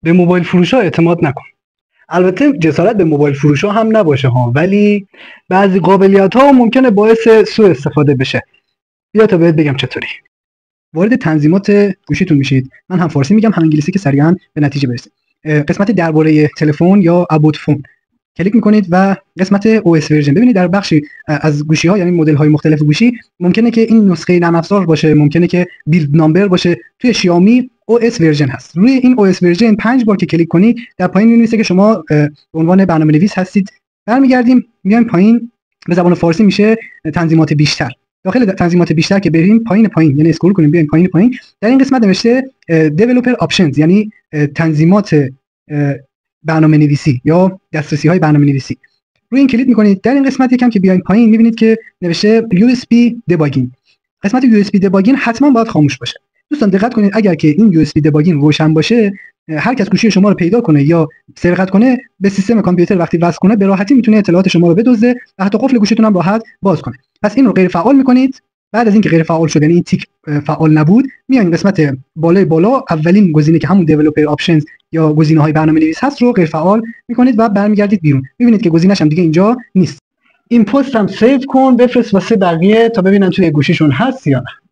به موبایل فروشا اعتماد نکن. البته جسارت به موبایل فروشا هم نباشه ها، ولی بعضی قابلیت‌ها ممکنه باعث سوء استفاده بشه. بیا تا بهت بگم چطوری. وارد تنظیمات گوشیتون میشید. من هم فارسی میگم هم انگلیسی که سریعا به نتیجه برسید. قسمت درباره تلفن یا ابوت فون کلیک میکنید و قسمت OS ورژن. ببینید در بخشی از گوشی ها، یعنی مدل های مختلف گوشی، ممکنه که این نسخه نرم افزار باشه، ممکنه که بیلد نامبر باشه. توی شیائومی OS ورژن هست. روی این OS ورژن 5 بار که کلیک کنید در پایین می‌نویسه که شما به عنوان برنامه‌نویس هستید. برمیگردیم میایم پایین، به زبان فارسی میشه تنظیمات بیشتر. داخل تنظیمات بیشتر که بریم پایین یعنی اسکرول کنیم بیایم پایین، در این قسمت نوشته دیولپر آپشنز، یعنی تنظیمات برنامه‌نویسی یا دسترسی‌های برنامه‌نویسی. روی این کلیک می‌کنید. در این قسمت یکم که بیاین پایین می‌بینید که نوشته USB debugging. قسمت USB debugging حتما باید خاموش باشه. دوستان دقت کنید، اگر که این USB debugging روشن باشه، هر کس گوشی شما رو پیدا کنه یا سرقت کنه به سیستم کامپیوتر وقتی وصل کنه به راحتی میتونه اطلاعات شما رو بدزده و حتی قفل گوشیتون هم راحت باز کنه. پس این رو غیر فعال می‌کنید. بعد از اینکه غیر فعال شد، یعنی این تیک فعال نبود، میاین قسمت بالا اولین گزینه که همون دیولپر آپشنز یا گزینه‌های برنامه‌نویس هست رو غیر فعال می‌کنید و برمیگردید بیرون. می‌بینید که گزینه‌ش هم دیگه اینجا نیست. این پست هم سیو کن، بفرست واسه بقیه تا ببینن توی گوشیشون هست یا نه.